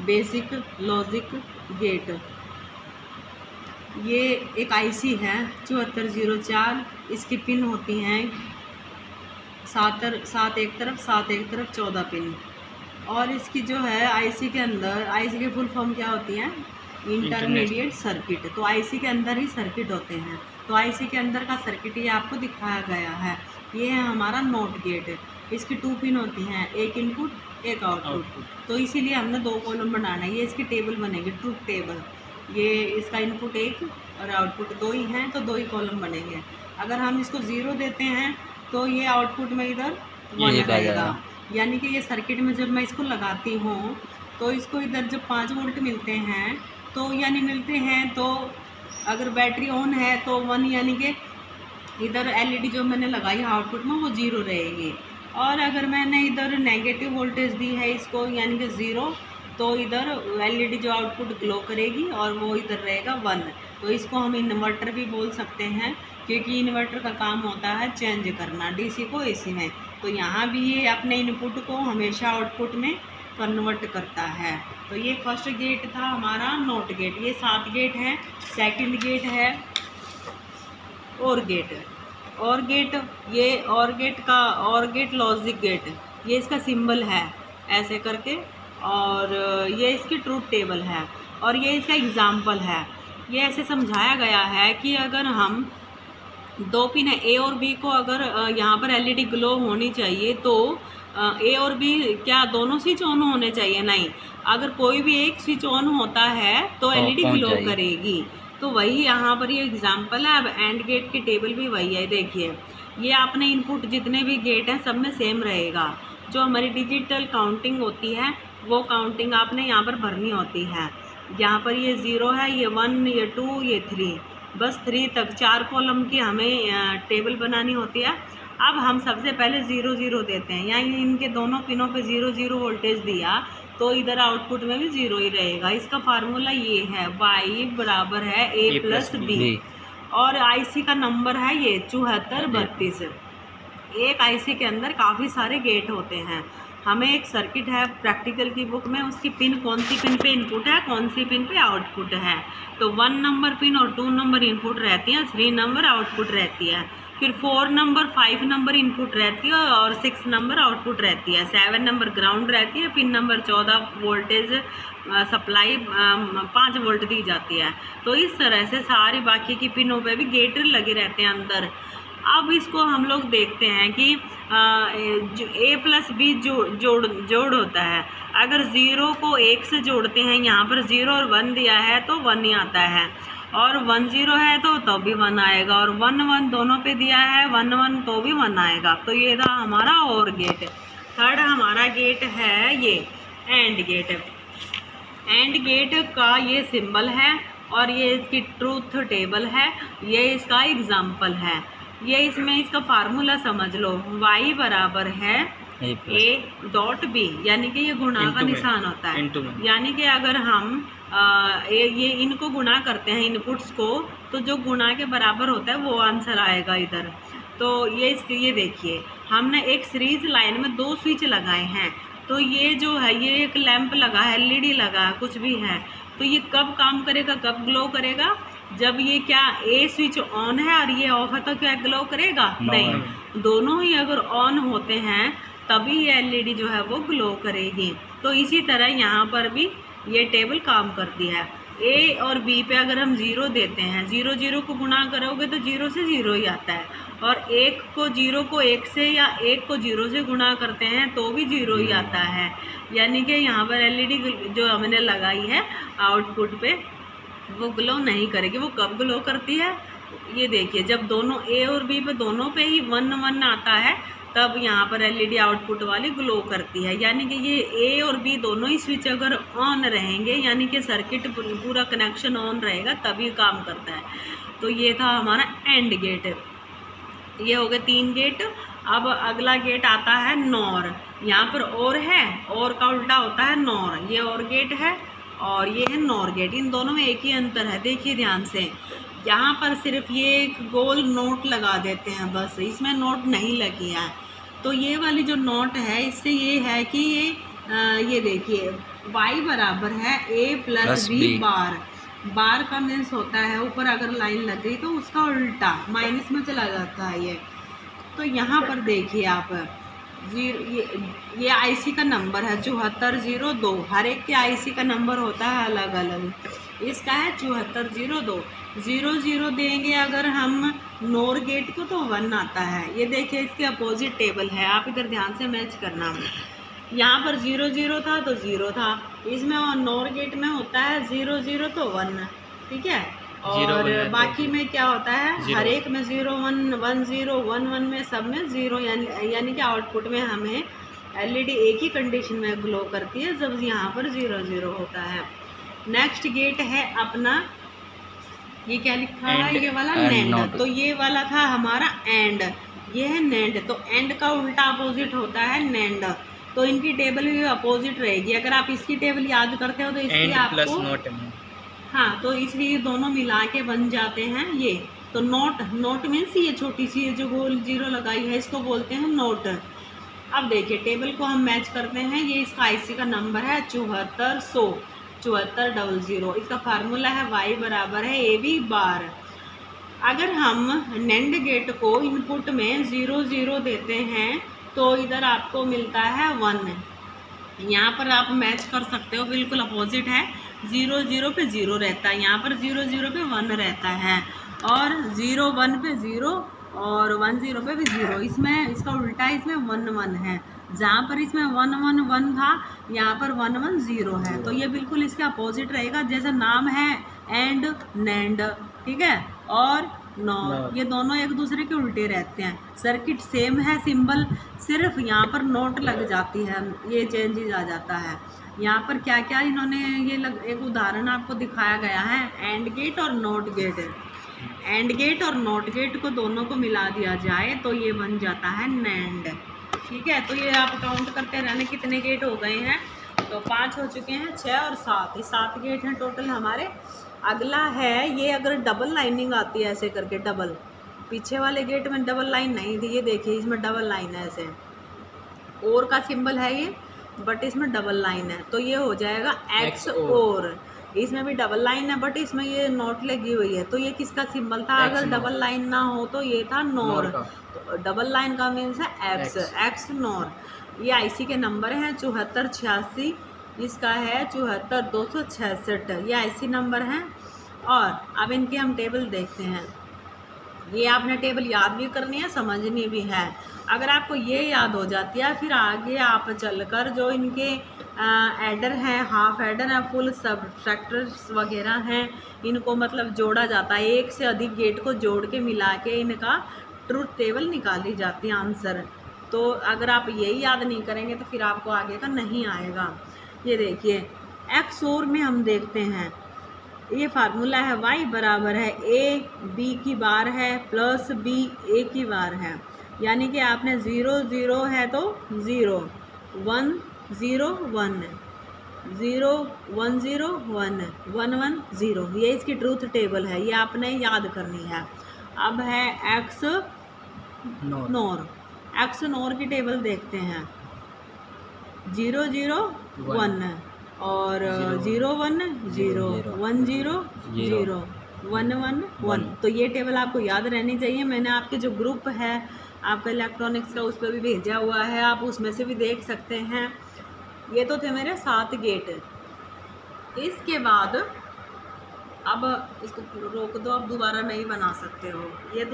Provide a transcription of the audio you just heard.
Basic logic gate. ये एक IC है 7404। इसकी पिन होती हैं 7 एक तरफ 14 पिन। और इसकी जो है आईसी के अंदर, आईसी की फुल फॉर्म क्या होती है? Intermediate circuit. तो आईसी के अंदर ही सर्किट होते हैं। तो आईसी के अंदर का सर्किट ये आपको दिखाया गया है। ये है हमारा नॉट गेट। इसकी 2 पिन होती हैं, एक इनपुट एक आउटपुट। तो इसीलिए हमने 2 कॉलम बनाना है। ये इसकी टेबल बनेगी, ट्रूथ टेबल। ये इसका इनपुट 1 और आउटपुट 2 ही हैं, तो 2 ही कॉलम बनेंगे। अगर हम इसको 0 देते हैं तो ये आउटपुट में इधर 1 रहेगा। यानी कि ये सर्किट में जब मैं इसको लगाती हूँ तो इसको इधर जब 5 वोल्ट मिलते हैं तो यानी मिलते हैं, तो अगर बैटरी ऑन है तो 1, यानी कि इधर एलईडी जो मैंने लगाई है आउटपुट में वो 0 रहेगी। और अगर मैंने इधर नेगेटिव वोल्टेज दी है इसको, यानी कि 0, तो इधर एलईडी जो आउटपुट ग्लो करेगी और वो इधर रहेगा 1। तो इसको हम इन्वर्टर भी बोल सकते हैं, क्योंकि इन्वर्टर का काम होता है चेंज करना डीसी को एसी में। तो यहाँ भी ये अपने इनपुट को हमेशा आउटपुट में कन्वर्ट करता है। तो ये फर्स्ट गेट था हमारा नॉट गेट। ये 7 गेट है। सेकंड गेट है और गेट। और गेट, ये और गेट का और गेट लॉजिक गेट, ये इसका सिंबल है ऐसे करके। और ये इसकी ट्रूथ टेबल है और ये इसका एग्जाम्पल है। ये ऐसे समझाया गया है कि अगर हम 2 पिन है ए और बी को, अगर यहाँ पर एलईडी ग्लो होनी चाहिए तो ए और बी क्या दोनों स्विच ऑन होने चाहिए? नहीं, अगर कोई भी एक स्विच ऑन होता है तो एलईडी ग्लो करेगी। तो वही यहाँ पर ये एग्जांपल है। अब एंड गेट की टेबल भी वही है। देखिए, ये आपने इनपुट जितने भी गेट हैं सब में सेम रहेगा। जो हमारी डिजिटल काउंटिंग होती है वो काउंटिंग आपने यहाँ पर भरनी होती है। यहाँ पर ये 0 है, ये 1, ये 2, ये 3, बस 3 तक 4 कॉलम की हमें टेबल बनानी होती है। अब हम सबसे पहले 0 0 देते हैं, यानी इनके दोनों पिनों पे 0 0 वोल्टेज दिया तो इधर आउटपुट में भी 0 ही रहेगा। इसका फार्मूला ये है, y बराबर है a प्लस बी। और आईसी का नंबर है ये 7432। एक आईसी के अंदर काफ़ी सारे गेट होते हैं। हमें एक सर्किट है प्रैक्टिकल की बुक में, उसकी पिन कौन सी पिन पे इनपुट है, कौन सी पिन पे आउटपुट है। तो 1 नंबर पिन और 2 नंबर इनपुट रहती है, 3 नंबर आउटपुट रहती है। फिर 4 नंबर 5 नंबर इनपुट रहती है और 6 नंबर आउटपुट रहती है। 7 नंबर ग्राउंड रहती है। Pin number 14 voltage supply 5 volt दी जाती है। तो इस तरह से सारी बाकी की पिनों पे भी गेट लगे रहते हैं अंदर। अब इसको हम लोग देखते हैं कि ए प्लस बी जोड़ होता है। अगर 0 को 1 से जोड़ते हैं, यहाँ पर 0 और 1 दिया है तो 1 ही आता है, और 1 0 है तो भी 1 आएगा, और 1 1 दोनों पे दिया है 1 1 तो भी 1 आएगा। तो ये था हमारा और गेट। थर्ड हमारा गेट है ये एंड गेट। एंड गेट का ये सिंबल है और ये इसकी ट्रूथ टेबल है। ये इसका एग्जाम्पल है। ये इसमें इसका फार्मूला समझ लो, y बराबर है a डॉट b, यानी कि ये गुणा का निशान होता है। यानी कि अगर हम ये इनको गुणा करते हैं इनपुट्स को, तो जो गुणा के बराबर होता है वो आंसर आएगा इधर। तो ये देखिए, हमने एक सीरीज लाइन में 2 स्विच लगाए हैं। तो ये जो है, ये एक लैंप लगा है, एलईडी लगा है, कुछ भी है, तो ये कब काम करेगा, कब ग्लो करेगा? जब ये क्या ए स्विच ऑन है और ये ऑफ है तो क्या ग्लो करेगा? नहीं, दोनों ही अगर ऑन होते हैं तभी ये एलईडी जो है वो ग्लो करेगी। तो इसी तरह यहाँ पर भी ये टेबल काम करती है। ए और बी पे अगर हम 0 देते हैं, 0 0 को गुणा करोगे तो 0 से 0 ही आता है, और 0 को 1 से या 1 को 0 से गुणा करते हैं तो भी 0 ही आता है। यानी कि यहाँ पर एलईडी जो हमने लगाई है आउटपुट पे वो ग्लो नहीं करेगी। वो कब ग्लो करती है? ये देखिए, जब दोनों ए और बी पे दोनों पे ही 1 1 आता है तब यहाँ पर एलईडी आउटपुट वाली ग्लो करती है। यानी कि ये ए और बी दोनों ही स्विच अगर ऑन रहेंगे, यानी कि सर्किट पूरा कनेक्शन ऑन रहेगा तभी काम करता है। तो ये था हमारा एंड गेट। ये हो गए 3 गेट। अब अगला गेट आता है नॉर। यहाँ पर और है, और का उल्टा होता है नॉर। ये और गेट है और ये है नॉर गेट। इन दोनों में एक ही अंतर है, देखिए ध्यान से। यहाँ पर सिर्फ ये एक गोल नोट लगा देते हैं बस, इसमें नोट नहीं लगी है। तो ये वाली जो नोट है इससे ये है कि ये देखिए y बराबर है a प्लस बी बार। बार का मीन्स होता है ऊपर अगर लाइन लग गई तो उसका उल्टा माइनस में चला जाता है ये। तो यहाँ पर देखिए आप ये आईसी का नंबर है 7402। हर एक के आईसी का नंबर होता है अलग अलग। इसका है 7402। 00 देंगे अगर हम नोर गेट को तो 1 आता है। ये देखिए इसके अपोजिट टेबल है, आप इधर ध्यान से मैच करना। यहाँ पर 00 था तो 0 था, इसमें और नोर गेट में होता है 00 तो 1, ठीक है। और बाकी में क्या होता है हर एक में 0 1 1 0 1 1 में सब में 0, यानी कि आउटपुट में हमें एलईडी एक ही कंडीशन में ग्लो करती है जब यहाँ पर 0 0 होता है। नेक्स्ट गेट है अपना, ये क्या लिखा है, ये वाला नैंड। तो ये वाला था हमारा एंड, ये है नैंड। तो एंड का उल्टा अपोजिट होता है नैंड। तो इनकी टेबल भी अपोजिट रहेगी। अगर आप इसकी टेबल याद करते हो तो इसलिए आपको हाँ, तो इसलिए दोनों मिला के बन जाते हैं ये। तो नोट मीन्स ये छोटी सी जो गोल 0 लगाई है इसको बोलते हैं नोट। अब देखिए टेबल को हम मैच करते हैं। ये इसका आईसी का नंबर है 7400। इसका फार्मूला है y बराबर है AB बार। अगर हम नैंड गेट को इनपुट में 0 0 देते हैं तो इधर आपको मिलता है 1। यहाँ पर आप मैच कर सकते हो, बिल्कुल अपोजिट है। 0 0 पे 0 रहता है, यहाँ पर 0 0 पे 1 रहता है, और 0 1 पे 0 और 1 0 पे भी 0। इसमें इसका उल्टा इसमें 1 1 है। जहाँ पर इसमें 1 1 1 था यहाँ पर 1 1 0 है। तो ये बिल्कुल इसके अपोजिट रहेगा। जैसा नाम है एंड नैंड, ठीक है, और नॉर, ये दोनों एक दूसरे के उल्टे रहते हैं। सर्किट सेम है, सिंबल सिर्फ यहाँ पर नोट लग जाती है, ये चेंजेस आ जाता है। यहाँ पर क्या क्या इन्होंने एक उदाहरण आपको दिखाया गया है, एंड गेट और नोट गेट। एंड गेट और नोट गेट को दोनों को मिला दिया जाए तो ये बन जाता है नैंड, ठीक है। तो ये आप काउंट करते रहने कितने गेट हो गए हैं। तो 5 हो चुके हैं, 6 और 7, ये 7 गेट हैं टोटल हमारे। अगला है ये अगर डबल लाइनिंग आती है ऐसे करके, डबल, पीछे वाले गेट में डबल लाइन नहीं थी, ये देखिए इसमें डबल लाइन है, ऐसे और का सिंबल है ये, बट इसमें डबल लाइन है तो ये हो जाएगा एक्स और। इसमें भी डबल लाइन है बट इसमें ये नोट लगी हुई है तो ये किसका सिंबल था। अगर डबल लाइन ना हो तो ये था नोर। तो डबल लाइन का मीन्स है एक्स नोर। ये आईसी के नंबर हैं 7486, इसका है 74266, ये आईसी नंबर हैं। और अब इनकी हम टेबल देखते हैं। ये आपने टेबल याद भी करनी है, समझनी भी है। अगर आपको ये याद हो जाती है फिर आगे आप चलकर जो इनके एडर हैं, हाफ एडर हैं, फुल सब्ट्रैक्टर्स वगैरह हैं, इनको मतलब जोड़ा जाता है। एक से अधिक गेट को जोड़ के मिला के इनका ट्रूथ टेबल निकाली जाती है, आंसर। तो अगर आप यही याद नहीं करेंगे तो फिर आपको आगे का नहीं आएगा। ये देखिए एक्स और में हम देखते हैं, ये फार्मूला है y बराबर है a b की बार है प्लस b a की बार है। यानी कि आपने 0 0 है तो 0 1 0 1 0 1 0 1 1 1 0, ये इसकी ट्रूथ टेबल है, ये आपने याद करनी है। अब है एक्स नोर। एक्स नोर की टेबल देखते हैं। 0 0 1 और 0 1 0 1 0 0 1 1 1। तो ये टेबल आपको याद रहनी चाहिए। मैंने आपके जो ग्रुप है आपका इलेक्ट्रॉनिक्स का उस पर भी भेजा हुआ है, आप उसमें से भी देख सकते हैं। ये तो थे मेरे 7 गेट। इसके बाद अब इसको रोक दो, अब दोबारा नहीं बना सकते हो। ये